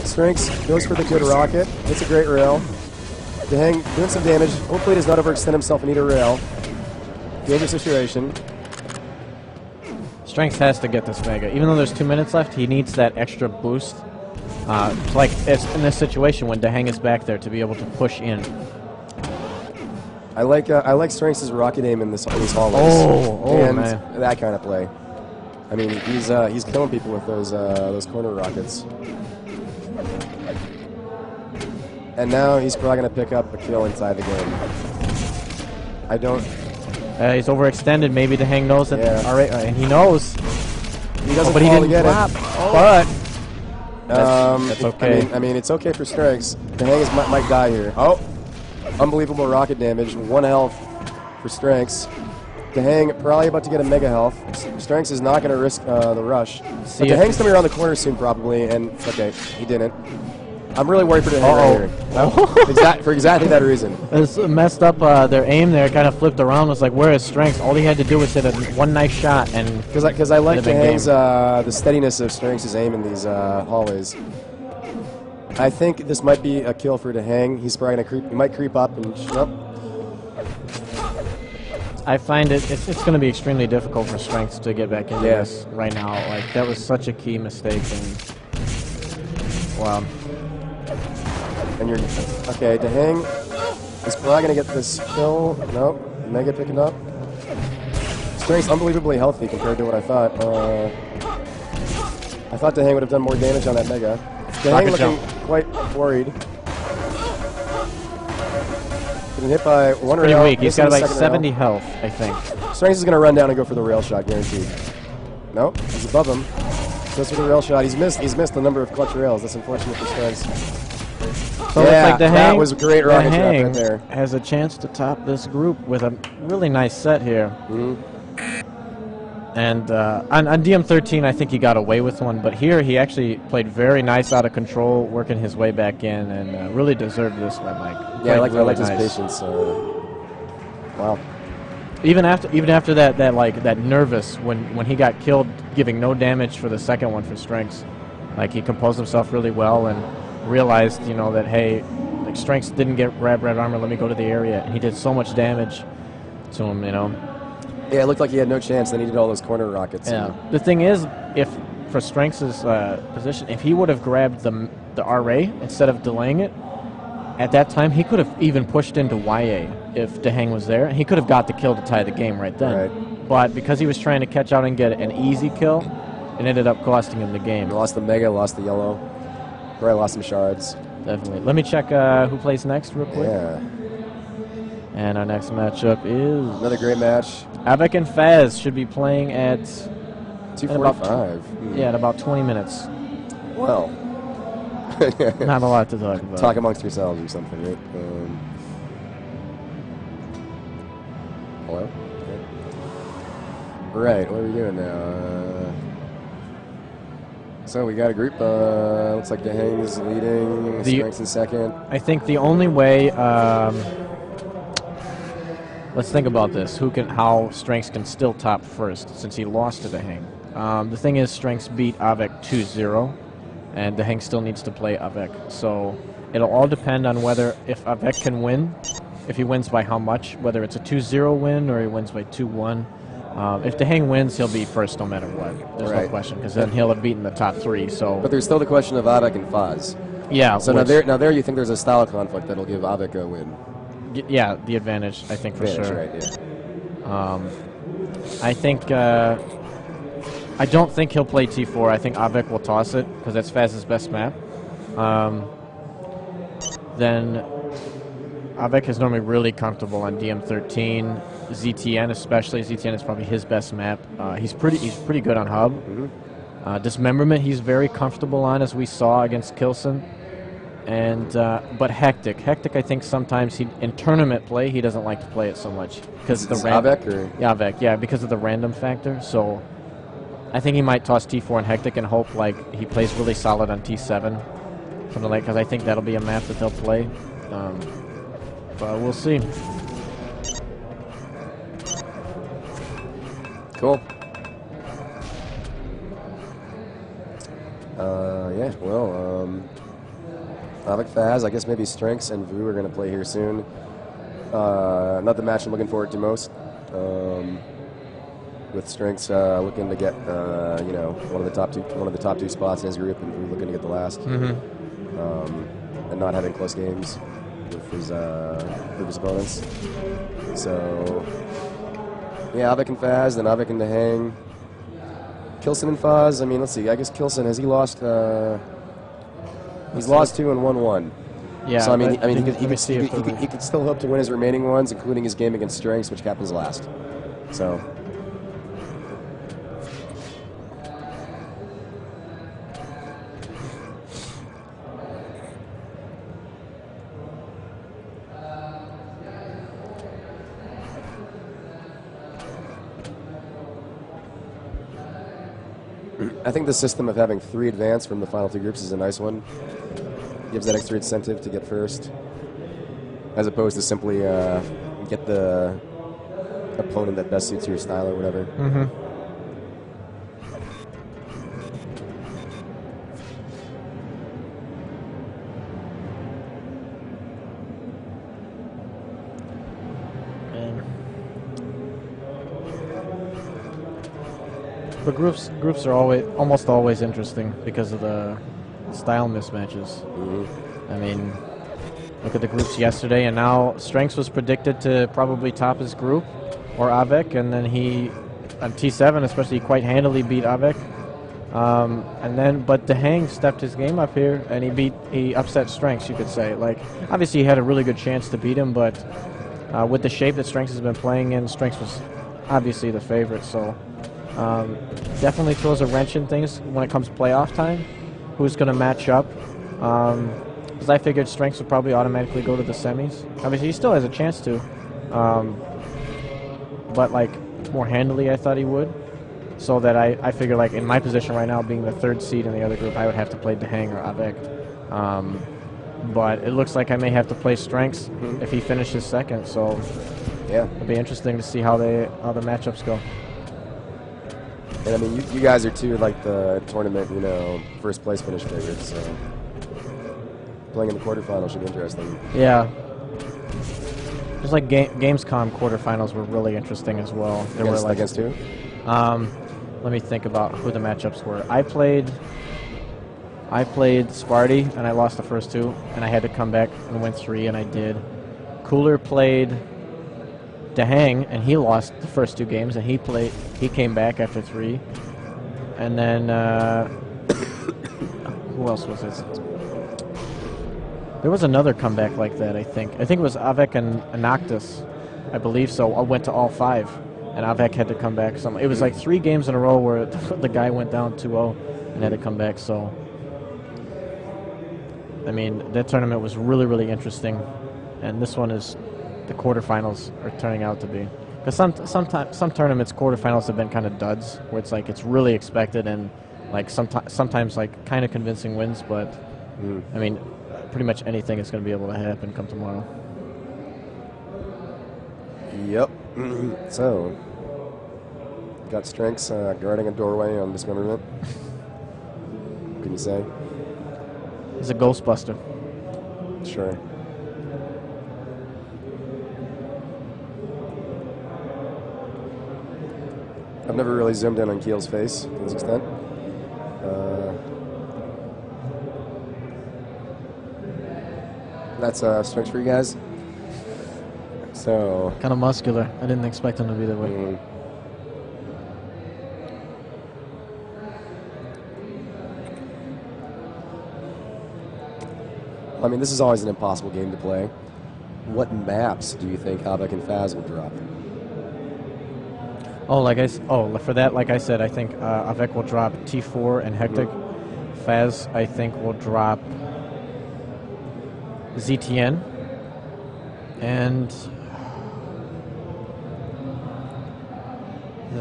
Strengths goes for the good rocket. Hits a great rail. Dehang doing some damage. Hopefully does not overextend himself and eat a rail. Dangerous situation. Strengths has to get this Mega. Even though there's 2 minutes left, he needs that extra boost. Like it's in this situation when Dehang is back there to be able to push in. I like Strengths' rocket aim in these hallways. Oh, and man. that kind of play. I mean, he's killing people with those corner rockets. And now he's probably going to pick up a kill inside the game. I don't... He's overextended. Maybe Dehang knows that. Yeah. All right, and he knows. He doesn't but he didn't get drop. it. But that's okay. I mean, it's okay for Strengths. Dehang might die here. Oh, unbelievable rocket damage. 1 health for Strengths. Dehang probably about to get a mega health. Strengths is not going to risk the rush. But Dehang's coming around the corner soon, probably. And okay, he didn't. I'm really worried for Dehang right here. For exactly that reason. It's messed up their aim there. Kind of flipped around. Was like, where is Strengths? All he had to do was hit one nice shot, and because I like Dehang's the steadiness of Strengths' aim in these hallways. I think this might be a kill for Dehang. He's probably gonna creep. He might creep up and I find it's going to be extremely difficult for Strengths to get back into this right now. Like that was such a key mistake. And wow. And you're okay. Dehang is probably gonna get this kill. Nope. Mega picking up. Strengths unbelievably healthy compared to what I thought. I thought Dehang would have done more damage on that Mega. Dehang looking quite worried. Getting hit by one rail. Pretty weak. He's got like 70 health, I think. Strengths is gonna run down and go for the rail shot, guaranteed. Nope. He's above him. Goes for the rail shot. He's missed a number of clutch rails. That's unfortunate for Strengths. So yeah, like that was a great rocket drop right there. Has a chance to top this group with a really nice set here. And on DM13, I think he got away with one, but here he actually played very nice out of control, working his way back in, and really deserved this one. I like his patience. Wow. Even after that nervous when he got killed, giving no damage for the second one for Strengths, like he composed himself really well and realized, that hey, like Strengths didn't get red armor. Let me go to the area, and he did so much damage to him. Yeah, it looked like he had no chance. Then he did all those corner rockets. Yeah. The thing is, if for Strengths' position, if he would have grabbed the RA instead of delaying it, at that time he could have even pushed into YA if Dehang was there. He could have got the kill to tie the game right then. Right. But because he was trying to catch out and get an easy kill, it ended up costing him the game. He lost the Mega, lost the yellow. Probably lost some shards. Definitely. Let me check who plays next real quick. Yeah. And our next matchup is... Another great match. Avec and Faz should be playing at... 2:45. Yeah, in about 20 minutes. Well. Not a lot to talk about. Talk amongst yourselves or something, right? Hello? Okay. Right, what are we doing now? So we got a group. Looks like Dehang is leading. Strengths in second. I think the only way... let's think about this. How Strengths can still top first, since he lost to Dehang. The thing is, Strengths beat Avec 2-0, and Dehang still needs to play Avec. So it'll all depend on if Avec can win, if he wins by how much, whether it's a 2-0 win or he wins by 2-1. If Dehang wins, he'll be first no matter what. There's no question, because then he'll have beaten the top three. So, but there's still the question of Avec and Faz. Yeah. So now there you think there's a style conflict that'll give Avec a win. Yeah, the advantage, I think, for sure. Right, yeah. I think... I don't think he'll play T4. I think Avec will toss it, because that's Faz's best map. Then Avec is normally really comfortable on DM13. ZTN especially. ZTN is probably his best map. He's pretty good on Hub. Dismemberment he's very comfortable on, as we saw against Kilson. And but Hectic, I think sometimes in tournament play he doesn't like to play it so much because the Avec or Avec, because of the random factor. So I think he might toss T4 and Hectic and hope like he plays really solid on T7, something like, because I think that'll be a map that they'll play. But we'll see. Cool. Yeah. Well. Avik Faz, I guess maybe Strengths and Vu are going to play here soon. Not the match I'm looking forward to most. With Strengths looking to get you know, one of the top two spots in his group, and Vu looking to get the last. And not having close games with his opponents. So yeah, Avik and Faz, then Avik and Dahang. Kilson and Faz. I mean, let's see. I guess Kilson, has he lost? He's lost 2 and won 1. Yeah. So he He could still hope to win his remaining ones, including his game against Strengths, which happens last. So. I think the system of having 3 advance from the final 2 groups is a nice one. Gives that extra incentive to get first, as opposed to simply get the opponent that best suits your style or whatever. But groups are almost always interesting because of the style mismatches. I mean, look at the groups yesterday, and now Strengths was predicted to probably top his group, or Avik, and then he, on T7 especially, quite handily beat Avik. But Dahang stepped his game up here, and he upset Strengths, you could say. Like, obviously he had a really good chance to beat him, but with the shape that Strengths has been playing in, Strengths was obviously the favorite, so definitely throws a wrench in things when it comes to playoff time. Who's going to match up? Because I figured Strengths would probably automatically go to the semis. Obviously, he still has a chance to, but like more handily, I thought he would. So that I figure, like, in my position right now, being the 3rd seed in the other group, I would have to play Dahang or Avik. But it looks like I may have to play Strengths if he finishes 2nd. So yeah, it'll be interesting to see how the matchups go. And I mean, you guys are two like the tournament, you know, 1st place finish favorites. So playing in the quarterfinals should be interesting. Yeah. Just like Gamescom quarterfinals were really interesting as well. There were like, against who? Let me think about who the matchups were. I played Sparty, and I lost the first 2, and I had to come back and win 3, and I did. Cooler played Dahang, and he lost the first 2 games, and he came back after 3. And then who else was it? There was another comeback like that, I think. I think it was Avik and Noctis, I believe so. I went to all 5, and Avik had to come back. It was like 3 games in a row where the guy went down 2-0 and had to come back. So, I mean, that tournament was really, really interesting, and this one is the quarterfinals are turning out to be. Because some tournaments quarterfinals have been kind of duds, where it's like it's really expected and like sometimes like kind of convincing wins, but I mean, pretty much anything is going to be able to happen come tomorrow. Yep. So, got Strengths guarding a doorway on Dismemberment. What can you say? He's a Ghostbuster. Sure. I've never really zoomed in on Keel's face to this extent. That's Strengths for you guys. So kind of muscular. I didn't expect him to be that way. I mean, this is always an impossible game to play. What maps do you think Avik and Faz will drop? For that, like I said, I think Avik will drop T4 and Hectic. Faz, I think, will drop ZTN. And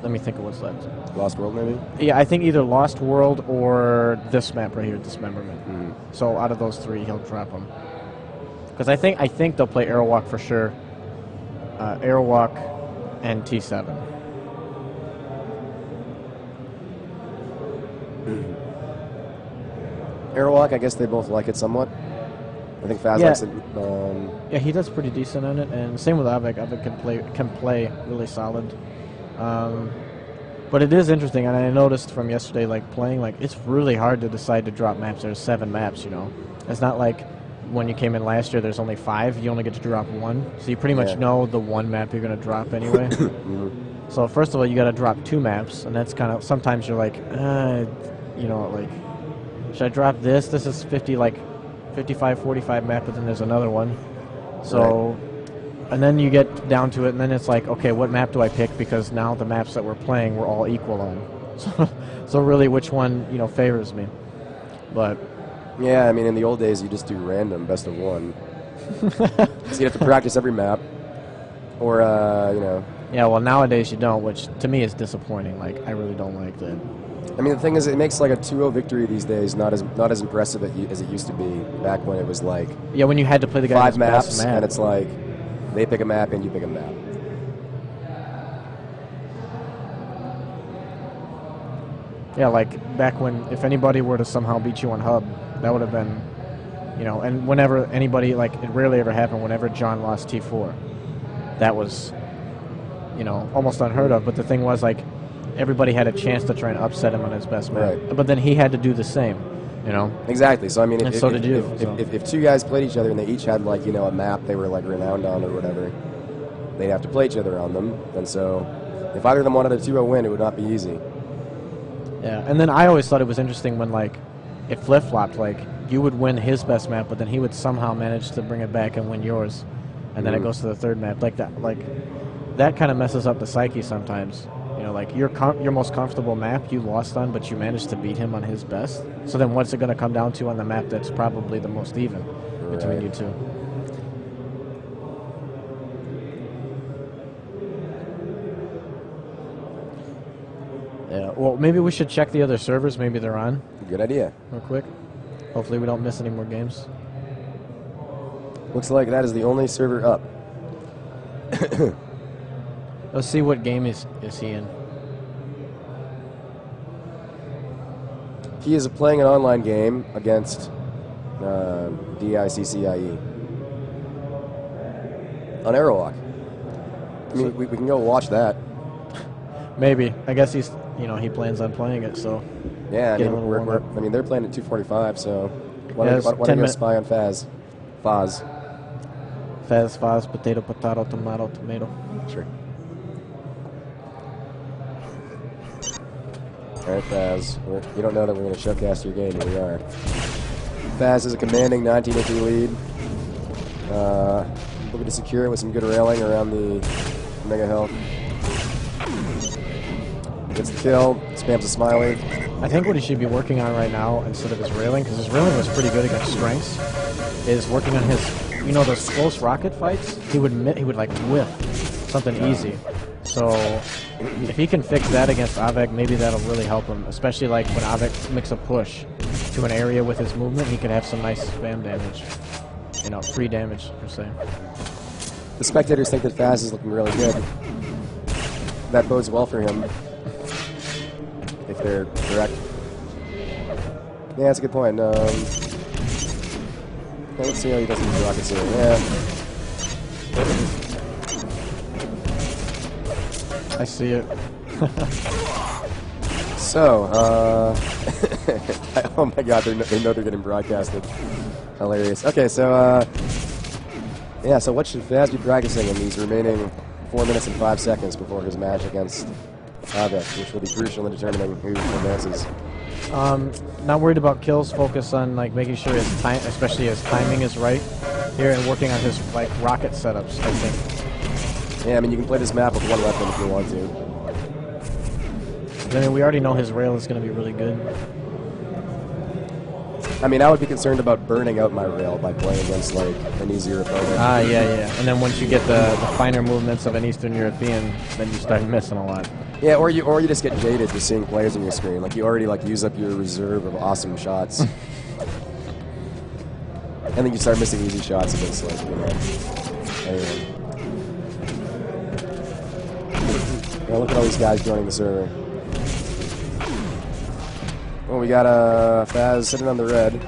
let me think of what's left. Lost World, maybe? Yeah, I think either Lost World or this map right here, Dismemberment. So out of those 3, he'll drop them. Because I think they'll play Airwalk for sure. Airwalk and T7. Airwalk, I guess they both like it somewhat. I think Faz Yeah. likes it. Yeah, he does pretty decent in it, and same with Avik. Avik can play really solid. But it is interesting, and I noticed from yesterday, like playing, like it's really hard to decide to drop maps. There's 7 maps, you know. It's not like when you came in last year. There's only 5. You only get to drop 1, so you pretty much know the 1 map you're gonna drop anyway. So first of all, you got to drop 2 maps, and that's kind of sometimes you're like, you know, like should I drop this? This is 55, 45 map, but then there's another one. So. Right. And then you get down to it, and then it's like, okay, what map do I pick? Because now the maps that we're playing, we're all equal on. So really, which one, you know, favors me? But yeah, I mean, in the old days, you just do random best of 1. So you have to practice every map, or you know. Yeah, well, nowadays you don't, which to me is disappointing. Like, I really don't like that. I mean, the thing is, it makes like a 2-0 victory these days not as impressive as it used to be back when it was like. Yeah, when you had to play the guy 5 maps, best map. and it's like. They pick a map and you pick a map. Yeah, like back when, if anybody were to somehow beat you on hub, that would have been, you know, and whenever anybody, like, it rarely ever happened, whenever John lost T4, that was, you know, almost unheard of. But the thing was, like, everybody had a chance to try and upset him on his best map. Right. But then he had to do the same, you know. Exactly. So, I mean, if 2 guys played each other and they each had, like, you know, a map they were, like, renowned on or whatever, they'd have to play each other on them. And so if either of them wanted a 2-0 win, it would not be easy. Yeah, and then I always thought it was interesting when, like, it flip-flopped. Like, you would win his best map, but then he would somehow manage to bring it back and win yours. And then it goes to the 3rd map. Like, that kind of messes up the psyche sometimes. You know, like, your most comfortable map you lost on, but you managed to beat him on his best. So then what's it going to come down to on the map that's probably the most even between you two? Yeah, well, maybe we should check the other servers. Maybe they're on. Good idea. Real quick. Hopefully we don't miss any more games. Looks like that is the only server up. Let's see what game is he in. He is playing an online game against DICCIE on Aerowalk. I mean, we can go watch that. Maybe. I guess he's, you know, he plans on playing it, so. Yeah, I mean, they're playing at 2:45, so why don't you go spy on Faz? Faz, potato, tomato. Sure. All right, Faz. You don't know that we're going to showcast your game. Here we are. Faz is a commanding 19-inch lead. Looking to secure it with some good railing around the Mega Health. Gets the kill, spams a smiley. I think what he should be working on right now, instead of his railing, because his railing was pretty good against strengths, is working on his, you know, those close rocket fights. He would like whiff something easy. So if he can fix that against Avik, maybe that'll really help him. Especially like when Avik makes a push to an area with his movement, he could have some nice spam damage. You know, free damage per se. The spectators think that Faz is looking really good. That bodes well for him. If they're correct. Yeah, that's a good point. Let's see how he does with the rockets here. Yeah. I see it. So, oh my god, they know they're getting broadcasted. Hilarious. Okay, so, yeah, so what should Faz be practicing in these remaining 4 minutes and 5 seconds before his match against Avik, which will be crucial in determining who advances? Not worried about kills. Focus on like making sure his time, especially his timing, is right here, and working on his like rocket setups. I think. Yeah, I mean you can play this map with 1 weapon if you want to. I mean, we already know his rail is going to be really good. I mean, I would be concerned about burning out my rail by playing against like an easier opponent. Yeah. And then once you get the finer movements of an Eastern European, then you start missing a lot. Yeah, or you just get jaded just seeing players on your screen. Like you already like use up your reserve of awesome shots, and then you start missing easy shots against like Anyway. Yeah, look at all these guys joining the server. Well, we got Faz sitting on the red.